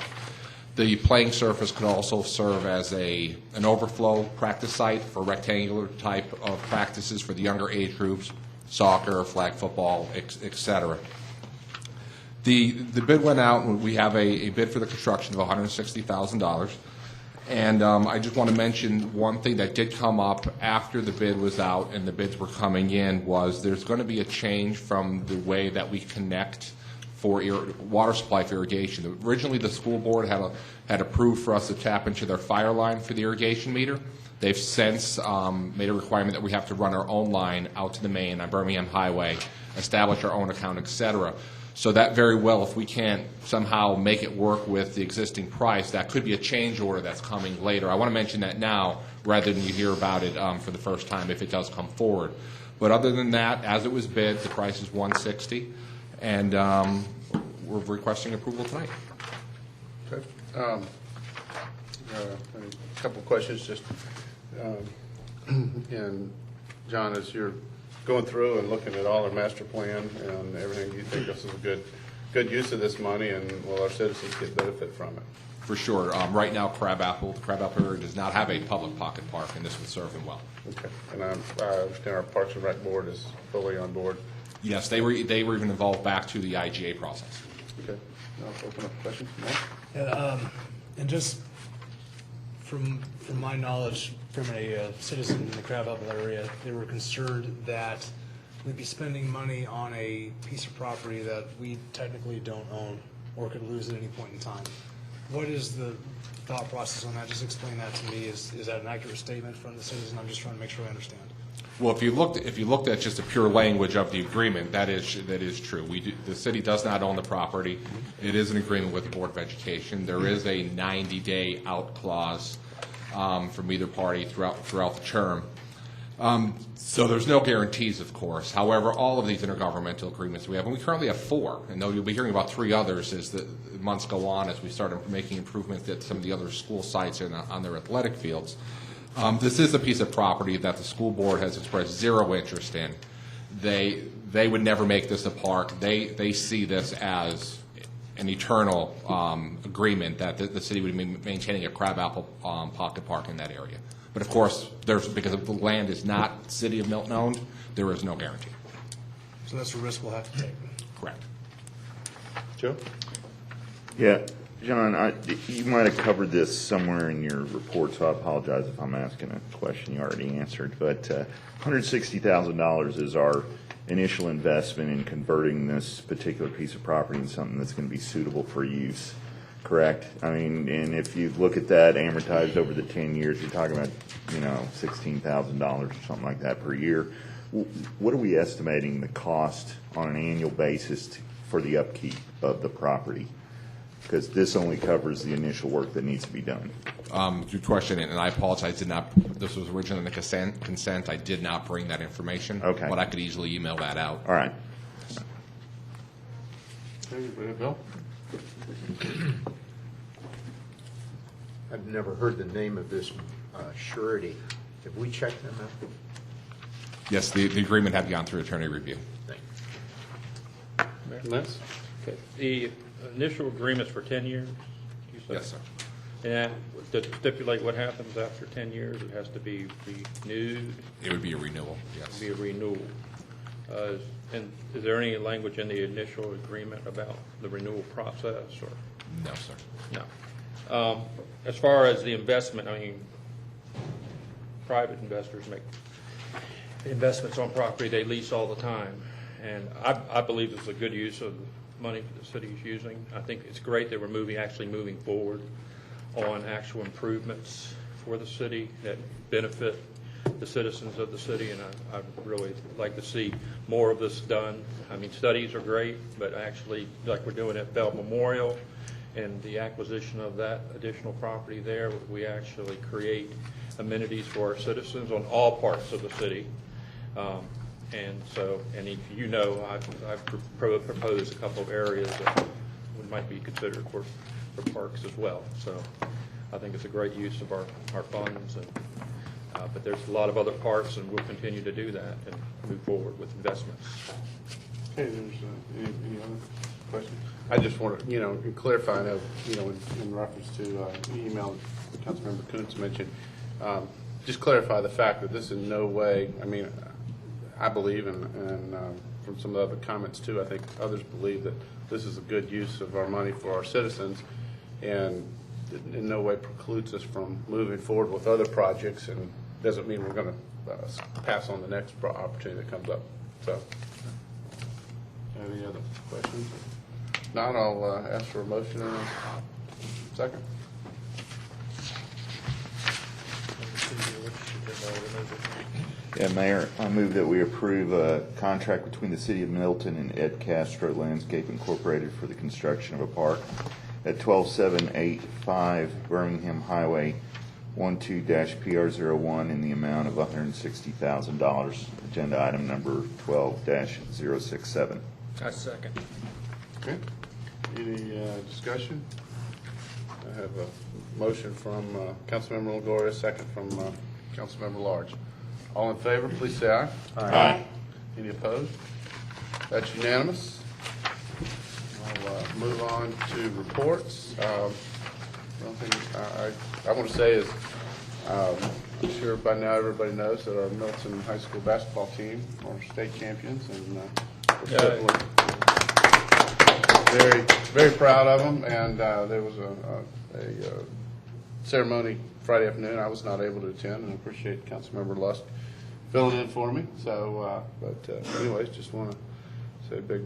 The playing surface could also serve as an overflow practice site for rectangular type of practices for the younger age groups, soccer, flag football, et cetera. The bid went out, and we have a bid for the construction of $160,000. And I just want to mention one thing that did come up after the bid was out and the bids were coming in was there's going to be a change from the way that we connect for water supply for irrigation. Originally, the school board had approved for us to tap into their fire line for the irrigation meter. They've since made a requirement that we have to run our own line out to the main on Birmingham Highway, establish our own account, et cetera. So that very well, if we can't somehow make it work with the existing price, that could be a change order that's coming later. I want to mention that now rather than you hear about it for the first time if it does come forward. But other than that, as it was bid, the price is $160,000, and we're requesting approval tonight. Okay. A couple of questions, just, and John, as you're going through and looking at all our master plan and everything, you think this is a good use of this money, and will our citizens get benefit from it? For sure. Right now, the Crabapple area does not have a public pocket park, and this would serve them well. Okay. And I understand our Parks and Rec Board is fully on board. Yes, they were even involved back to the IGA process. Okay. I'll open up questions. And just from my knowledge, from a citizen in the Crabapple area, they were concerned that we'd be spending money on a piece of property that we technically don't own or could lose at any point in time. What is the thought process on that? Just explain that to me. Is that an accurate statement from the citizen? I'm just trying to make sure I understand. Well, if you looked at just the pure language of the agreement, that is true. The city does not own the property. It is an agreement with the Board of Education. There is a 90-day out clause from either party throughout the term. So there's no guarantees, of course. However, all of these intergovernmental agreements we have, and we currently have 4, and though you'll be hearing about 3 others as the months go on, as we start making improvements at some of the other school sites and on their athletic fields. This is a piece of property that the school board has expressed zero interest in. They would never make this a park. They see this as an eternal agreement that the city would be maintaining a crabapple pocket park in that area. But of course, because the land is not City of Milton owned, there is no guarantee. So that's a risk we'll have to take. Correct. Joe? Yeah, John, you might have covered this somewhere in your report, so I apologize if I'm asking a question you already answered. But $160,000 is our initial investment in converting this particular piece of property into something that's going to be suitable for use, correct? I mean, and if you look at that amortized over the 10 years, you're talking about, $16,000 or something like that per year. What are we estimating the cost on an annual basis for the upkeep of the property? Because this only covers the initial work that needs to be done. Good question, and I apologize. This was originally in the consent. I did not bring that information. Okay. But I could easily email that out. All right. Okay, Bill? I've never heard the name of this surety. Have we checked them out? Yes, the agreement had gone through attorney review. Lance? Okay. The initial agreement's for 10 years, you said? Yes, sir. And to stipulate what happens after 10 years, it has to be renewed, It would be a renewal, yes. be a renewal. And is there any language in the initial agreement about the renewal process, or? No, sir. No. As far as the investment, private investors make investments on property they lease all the time. And I believe it's a good use of money that the city is using. I think it's great that we're actually moving forward on actual improvements for the city that benefit the citizens of the city, and I'd really like to see more of this done. Studies are great, but actually, like we're doing at Bell Memorial and the acquisition of that additional property there, we actually create amenities for our citizens on all parts of the city. And if you know, I've proposed a couple of areas that might be considered for parks as well. So I think it's a great use of our funds. But there's a lot of other parts, and we'll continue to do that and move forward with investments. Okay, there's any other questions? I just want to, clarify, in reference to the email that Councilmember Kuntz mentioned, just clarify the fact that this in no way, I believe, and from some of the other comments too, I think others believe that this is a good use of our money for our citizens, and in no way precludes us from moving forward with other projects, and doesn't mean we're going to pass on the next opportunity that comes up. So, any other questions? If not, I'll ask for a motion in a second. Yeah, Mayor, I move that we approve a contract between the City of Milton and Ed Castro Landscape Incorporated for the construction of a park at 12785 Birmingham Highway 12-PR01 in the amount of $160,000. Agenda item number 12-067. I second. Okay. Any discussion? I have a motion from Councilmember Longoria, second from Councilmember Large. All in favor, please say aye. Aye. Any opposed? That's unanimous. I'll move on to reports. One thing I want to say is, I'm sure by now everybody knows that our Milton High School basketball team are state champions, and we're certainly very, very proud of them. And there was a ceremony Friday afternoon. I was not able to attend, and I appreciate Councilmember Lusk filling in for me. So, anyways, just want to say a big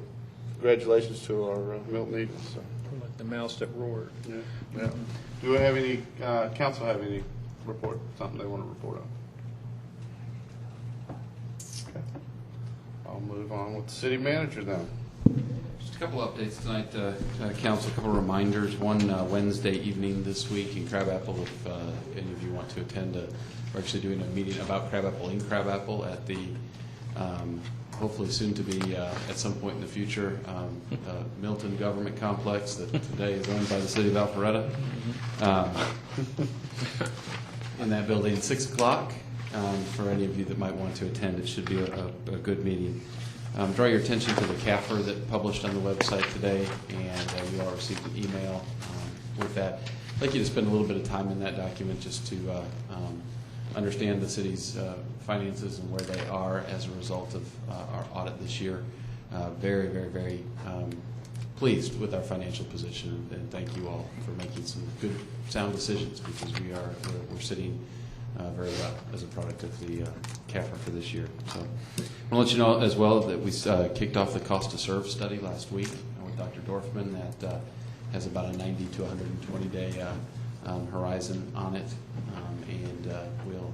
congratulations to our Milton Eagles. So. Like the mouse that roared. Yeah, yeah. Do we have any, council have any report, something they want to report on? Okay. I'll move on with the city manager then. Just a couple updates tonight, council, a couple of reminders. One, Wednesday evening this week in Crabapple, if any of you want to attend, we're actually doing a meeting about Crabapple in Crabapple at the hopefully soon to be at some point in the future Milton Government Complex that today is owned by the city of Alpharetta. In that building at 6 o'clock. For any of you that might want to attend, it should be a good meeting. Draw your attention to the CAFR that published on the website today, and you all received an email with that. I'd like you to spend a little bit of time in that document just to understand the city's finances and where they are as a result of our audit this year. Very, very, very pleased with our financial position, and thank you all for making some good, sound decisions, because we're sitting very well as a product of the CAFR for this year. So I want to let you know as well that we kicked off the cost to serve study last week with Dr. Dorfman. That has about a 90 to 120 day horizon on it, and we'll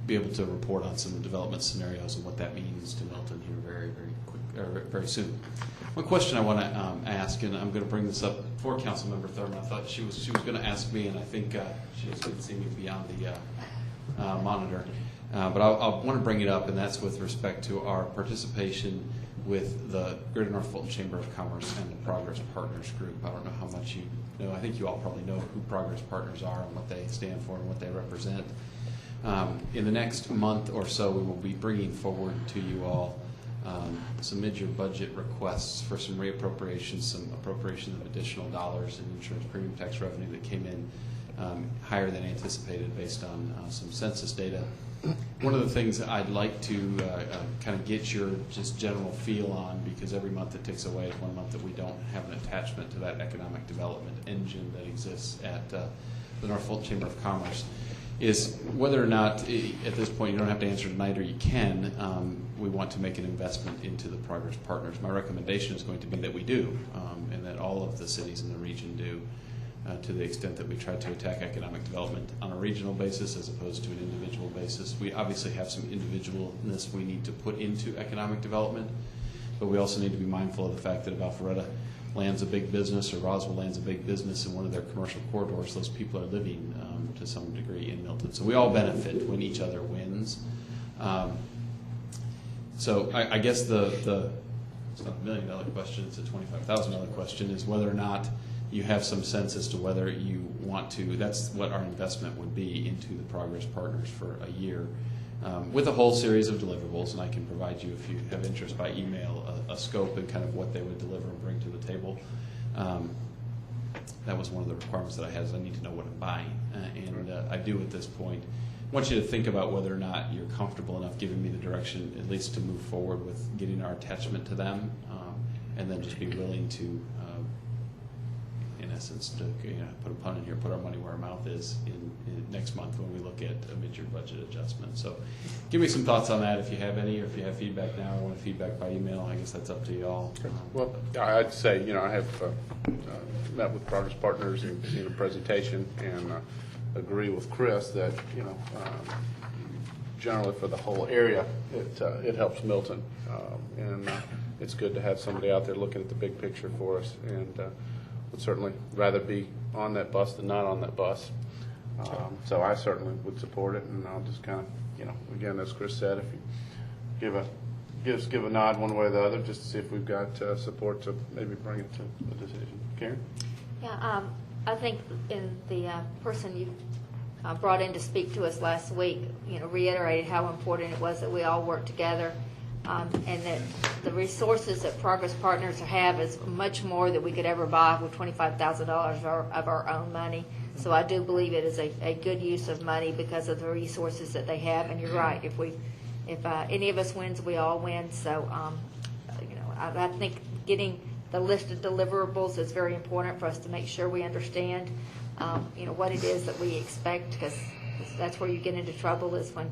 be able to report on some development scenarios and what that means to Milton here very, very quick, or very soon. One question I want to ask, and I'm going to bring this up for Councilmember Thurman. I thought she was going to ask me, and I think she just didn't see me beyond the monitor. But I want to bring it up, and that's with respect to our participation with the Greater North Fulton Chamber of Commerce and the Progress Partners Group. I don't know how much you know. I think you all probably know who Progress Partners are and what they stand for and what they represent. In the next month or so, we will be bringing forward to you all some mid-year budget requests for some reappropriations, some appropriation of additional dollars in insurance premium tax revenue that came in higher than anticipated based on some census data. One of the things that I'd like to kind of get your just general feel on, because every month that ticks away is one month that we don't have an attachment to that economic development engine that exists at the North Fulton Chamber of Commerce, is whether or not, at this point, you don't have to answer tonight, or you can, we want to make an investment into the Progress Partners. My recommendation is going to be that we do, and that all of the cities in the region do, to the extent that we try to attack economic development on a regional basis as opposed to an individual basis. We obviously have some individualness we need to put into economic development, but we also need to be mindful of the fact that if Alpharetta lands a big business or Roswell lands a big business in one of their commercial corridors, those people are living to some degree in Milton. So we all benefit when each other wins. So I guess it's not $1 million question, it's a $25,000 question, is whether or not you have some sense as to whether you want to, that's what our investment would be into the Progress Partners for a year, with a whole series of deliverables, and I can provide you, if you have interest by email, a scope and kind of what they would deliver and bring to the table. That was one of the requirements that I had, is I need to know what I'm buying, and I do at this point. I want you to think about whether or not you're comfortable enough giving me the direction, at least to move forward with getting our attachment to them, and then just be willing to, in essence, to put a pun in here, put our money where our mouth is in next month when we look at a mid-year budget adjustment. So give me some thoughts on that if you have any, or if you have feedback now or want feedback by email. I guess that's up to you all. Well, I'd say, I have met with Progress Partners and seen a presentation, and agree with Chris that, generally for the whole area, it helps Milton. And it's good to have somebody out there looking at the big picture for us, and would certainly rather be on that bus than not on that bus. So I certainly would support it, and I'll just kind of, again, as Chris said, if you give a nod one way or the other, just to see if we've got support to maybe bring it to a decision. Karen? Yeah, I think in the person you brought in to speak to us last week, reiterated how important it was that we all work together, and that the resources that Progress Partners have is much more than we could ever buy with $25,000 of our own money. So I do believe it is a good use of money because of the resources that they have. And you're right, if any of us wins, we all win. So I think getting the list of deliverables is very important for us to make sure we understand what it is that we expect, because that's where you get into trouble, is when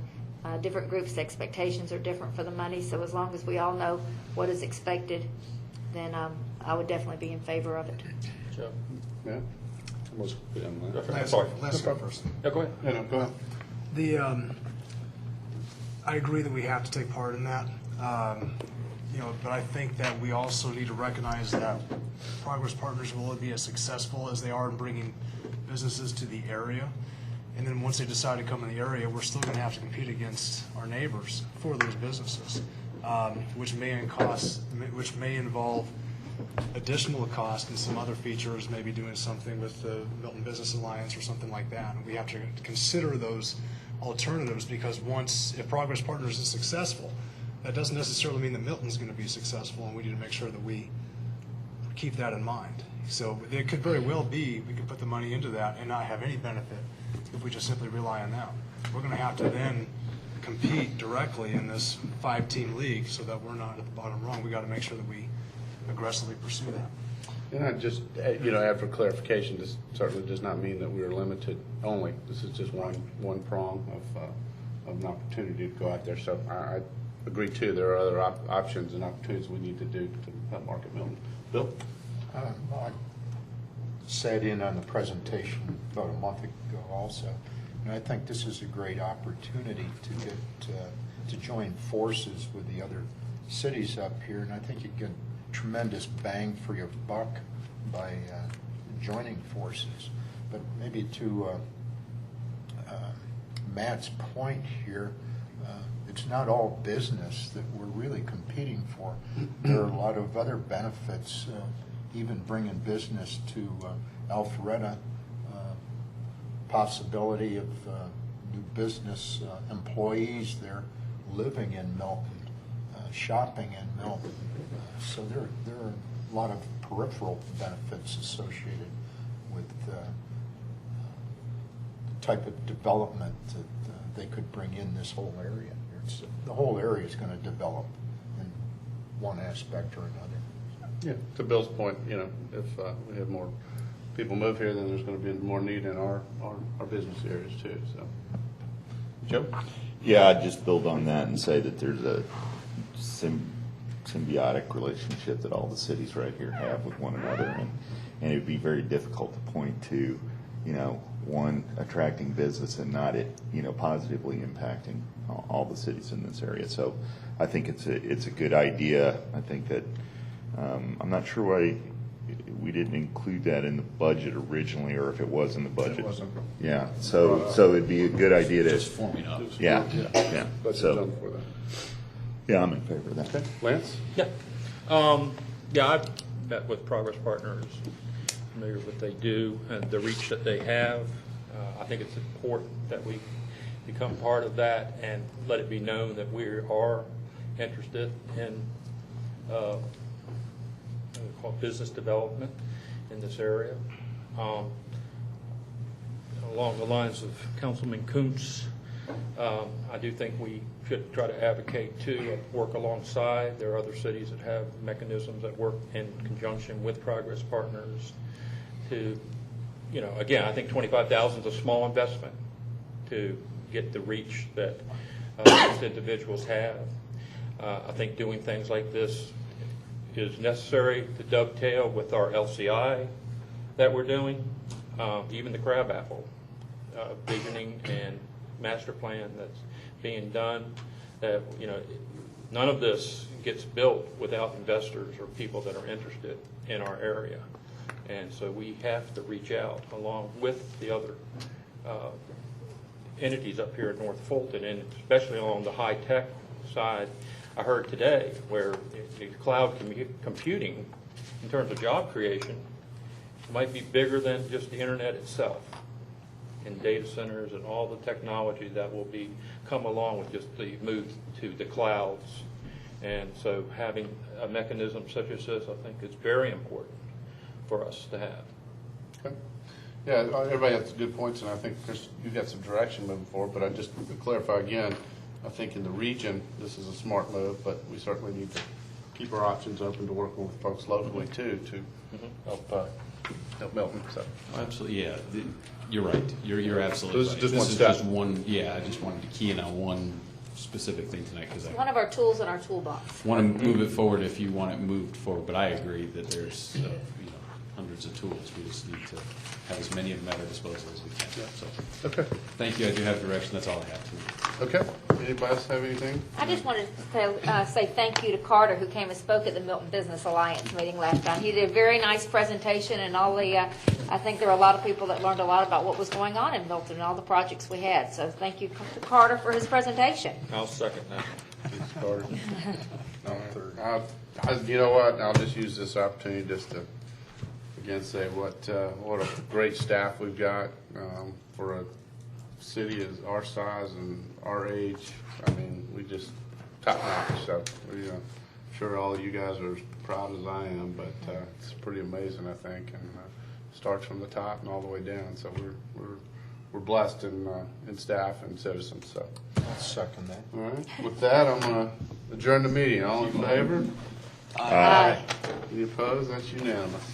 different groups' expectations are different for the money. So as long as we all know what is expected, then I would definitely be in favor of it. Joe? Yeah? Last person. Yeah, go ahead. No, go ahead. I agree that we have to take part in that. But I think that we also need to recognize that Progress Partners will only be as successful as they are in bringing businesses to the area. And then once they decide to come in the area, we're still going to have to compete against our neighbors for those businesses, which may involve additional cost and some other features, maybe doing something with the Milton Business Alliance or something like that. And we have to consider those alternatives, because if Progress Partners is successful, that doesn't necessarily mean that Milton's going to be successful, and we need to make sure that we keep that in mind. So it could very well be we could put the money into that and not have any benefit if we just simply rely on them. We're going to have to then compete directly in this 5-team league so that we're not at the bottom rung. We got to make sure that we aggressively pursue that. And I just, add for clarification, this certainly does not mean that we are limited only. This is just one prong of an opportunity to go out there. So I agree, too, there are other options and opportunities we need to do to help market Milton. Bill? I sat in on the presentation about a month ago also, and I think this is a great opportunity to get to join forces with the other cities up here, and I think you get tremendous bang for your buck by joining forces. But maybe to Matt's point here, it's not all business that we're really competing for. There are a lot of other benefits, even bringing business to Alpharetta, possibility of new business employees there living in Milton, shopping in Milton. So there are a lot of peripheral benefits associated with the type of development that they could bring in this whole area. The whole area is going to develop in one aspect or another. Yeah, to Bill's point, if we have more people move here, then there's going to be more need in our business areas too. So, Joe? Yeah, I'd just build on that and say that there's a symbiotic relationship that all the cities right here have with one another, and it would be very difficult to point to, one attracting business and not it, positively impacting all the cities in this area. So I think it's a good idea. I think that I'm not sure why we didn't include that in the budget originally, or if it was in the budget. It wasn't. Yeah. So it'd be a good idea to Just forming up. Yeah. Budget's So done for that. yeah, I'm in favor of that. Okay, Lance? Yeah. I've met with Progress Partners, familiar with what they do and the reach that they have. I think it's important that we become part of that and let it be known that we are interested in business development in this area. Along the lines of Councilman Kuntz, I do think we should try to advocate to work alongside. There are other cities that have mechanisms that work in conjunction with Progress Partners to, again, I think $25,000 is a small investment to get the reach that most individuals have. I think doing things like this is necessary to dovetail with our LCI that we're doing, even the crabapple visioning and master plan that's being done. That none of this gets built without investors or people that are interested in our area, and so we have to reach out along with the other entities up here in North Fulton, and especially along the high tech side. I heard today where the cloud computing, in terms of job creation, might be bigger than just the internet itself, and data centers and all the technology that will come along with just the move to the clouds. And so having a mechanism such as this, I think, is very important for us to have. Okay. Yeah, everybody has good points, and I think, Chris, you've got some direction moving forward, but I just to clarify again, I think in the region, this is a smart move, but we certainly need to keep our options open to working with folks locally, too, to help Milton. So. Absolutely, yeah. You're right. You're absolutely So right. this is just one is step. just one. Yeah, I just wanted to key in on one specific thing tonight because One of our tools in our toolbox. want to move it forward if you want it moved forward. But I agree that there's hundreds of tools. We just need to have as many of them at our disposal as we can. So, Okay. thank you. I do have direction. That's all I have to. Okay. Anybody else have anything? I just wanted to say thank you to Carter, who came and spoke at the Milton Business Alliance meeting last time. He did a very nice presentation, and I think there were a lot of people that learned a lot about what was going on in Milton and all the projects we had. So thank you to Carter for his presentation. I'll second that. Thanks, Carter. You know what? I'll just use this opportunity just to again say what a great staff we've got for a city as our size and our age. I mean, we just top notch. So we, sure all of you guys are as proud as I am, but it's pretty amazing, I think, and starts from the top and all the way down. So we're blessed in staff and citizens. So I'll second that. all right, with that, I'm going to adjourn the meeting. All in favor? Aye. Any opposed? That's unanimous.